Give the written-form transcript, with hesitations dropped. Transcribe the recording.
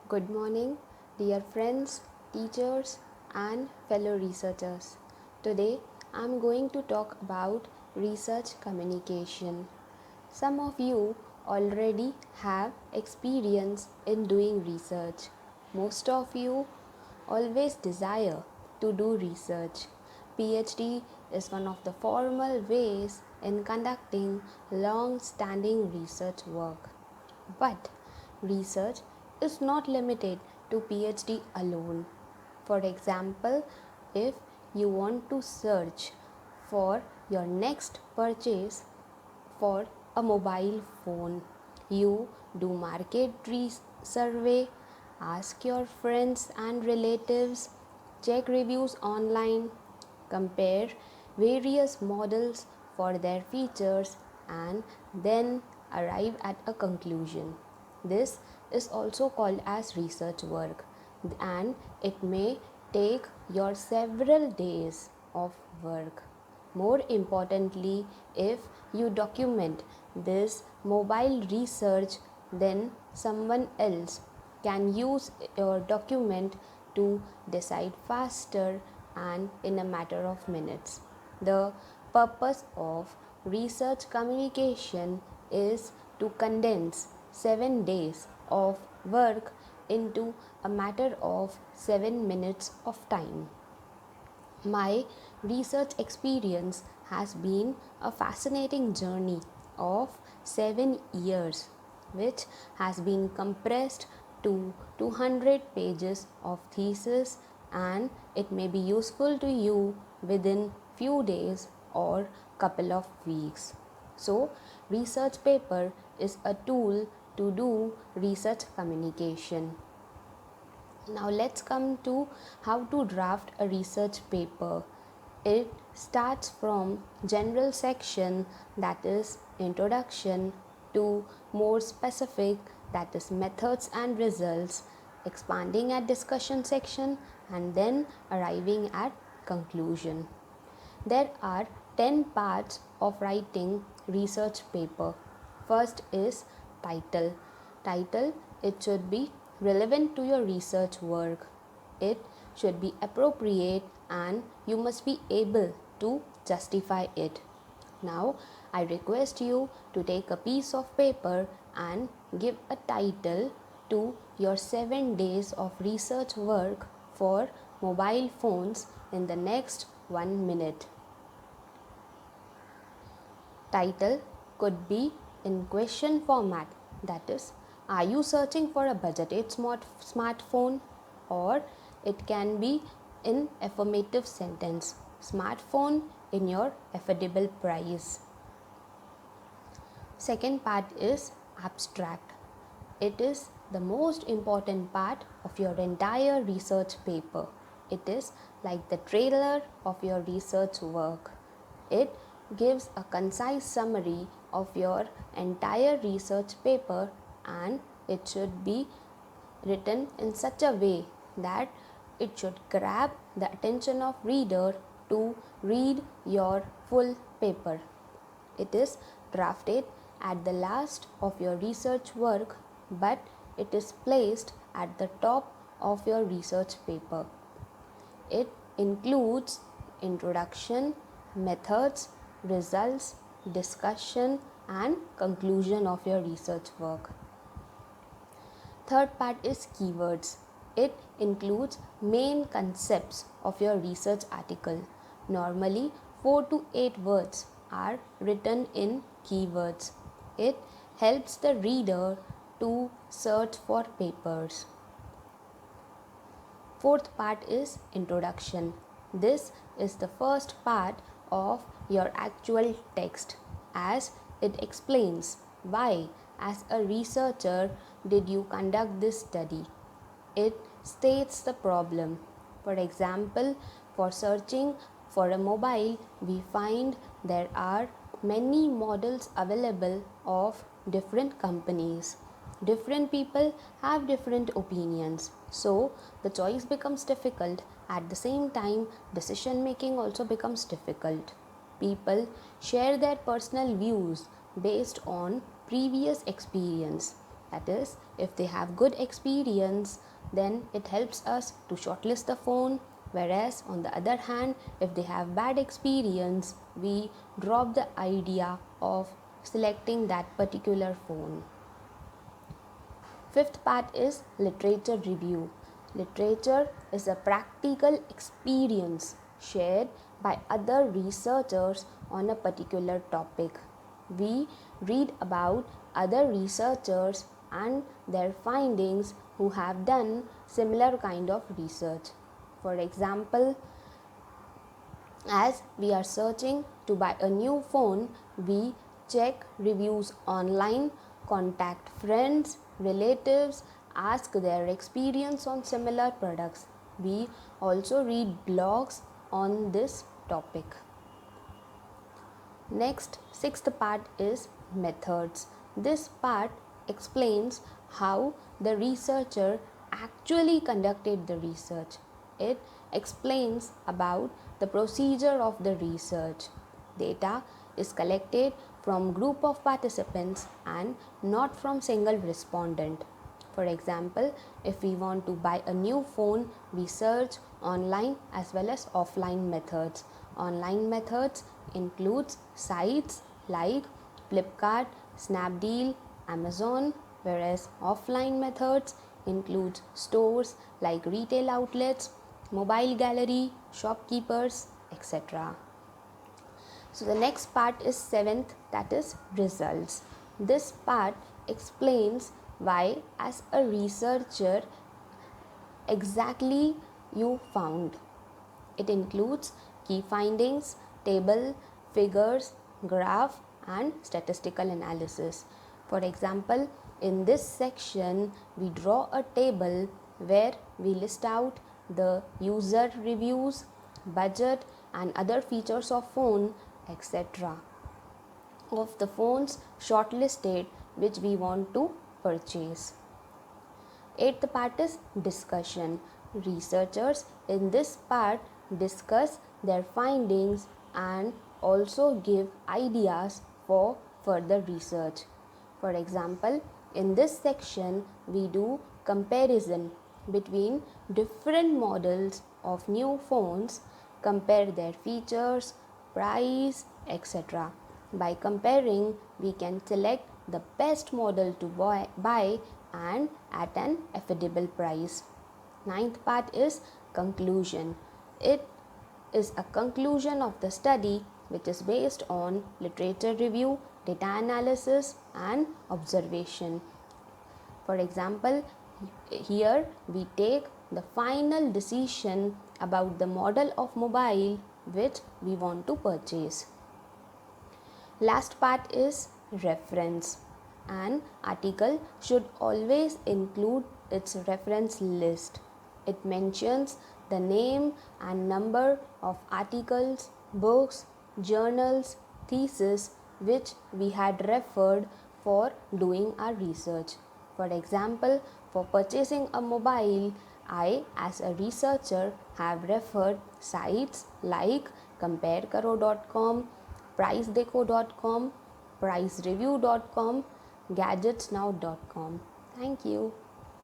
Good morning, dear friends, teachers, and fellow researchers. Today, I'm going to talk about research communication. Some of you already have experience in doing research. Most of you always desire to do research. PhD is one of the formal ways in conducting long standing research work. But research is not limited to PhD alone. For example, if you want to search for your next purchase for a mobile phone, you do market survey, ask your friends and relatives, check reviews online, compare various models for their features, and then arrive at a conclusion. This is also called as research work, and it may take your several days of work. More importantly, if you document this mobile research, then someone else can use your document to decide faster and in a matter of minutes. The purpose of research communication is to condense 7 days of work into a matter of 7 minutes of time. My research experience has been a fascinating journey of 7 years, which has been compressed to 200 pages of thesis, and it may be useful to you within few days or couple of weeks. So, research paper is a tool to do research communication. Now let's come to how to draft a research paper. It starts from general section, that is introduction, to more specific, that is methods and results, expanding at discussion section, and then arriving at conclusion. There are 10 parts of writing research paper. First is title. Title, it should be relevant to your research work. It should be appropriate and you must be able to justify it. Now, I request you to take a piece of paper and give a title to your 7 days of research work for mobile phones in the next 1 minute. Title could be in question format, that is, are you searching for a budgeted smartphone? Or it can be in affirmative sentence, smartphone in your affordable price. Second part is abstract. It is the most important part of your entire research paper. It is like the trailer of your research work. It gives a concise summary of your entire research paper, and it should be written in such a way that it should grab the attention of reader to read your full paper. It is drafted at the last of your research work, but it is placed at the top of your research paper. It includes introduction, methods, results, discussion, and conclusion of your research work. Third part is keywords. It includes main concepts of your research article. Normally, 4 to 8 words are written in keywords. It helps the reader to search for papers. Fourth part is introduction. This is the first part of your actual text, as it explains why, as a researcher, did you conduct this study. It states the problem. For example, for searching for a mobile, we find there are many models available of different companies. Different people have different opinions, so the choice becomes difficult. At the same time, decision making also becomes difficult. People share their personal views based on previous experience, That is, if they have good experience, then it helps us to shortlist the phone. Whereas on the other hand, if they have bad experience, we drop the idea of selecting that particular phone. Fifth part is literature review. Literature is a practical experience shared by other researchers on a particular topic. We read about other researchers and their findings who have done similar kind of research. For example, as we are searching to buy a new phone, we check reviews online, contact friends, relatives, ask their experience on similar products. We also read blogs on this topic. Next, sixth part is methods. This part explains how the researcher actually conducted the research. It explains about the procedure of the research. Data is collected from group of participants and not from single respondent. For example, if we want to buy a new phone, we search online as well as offline methods. Online methods includes sites like Flipkart, Snapdeal, Amazon, whereas offline methods includes stores like retail outlets, mobile gallery, shopkeepers, etc. So the next part is seventh, that is results. This part explains why as a researcher exactly you found. It includes key findings, table, figures, graph and statistical analysis. For example, in this section we draw a table where we list out the user reviews, budget and other features of phone, etc. of the phones shortlisted which we want to purchase. Eighth part is discussion. Researchers in this part discuss their findings and also give ideas for further research. For example, in this section we do comparison between different models of new phones, compare their features, price, etc. By comparing, we can select the best model to buy and at an affordable price. Ninth part is conclusion. It is a conclusion of the study which is based on literature review, data analysis and observation. For example, here we take the final decision about the model of mobile which we want to purchase. Last part is reference. An article should always include its reference list. It mentions the name and number of articles, books, journals, theses which we had referred for doing our research. For example, for purchasing a mobile, I as a researcher have referred sites like comparekaro.com, pricedeco.com, pricereview.com, gadgetsnow.com. Thank you.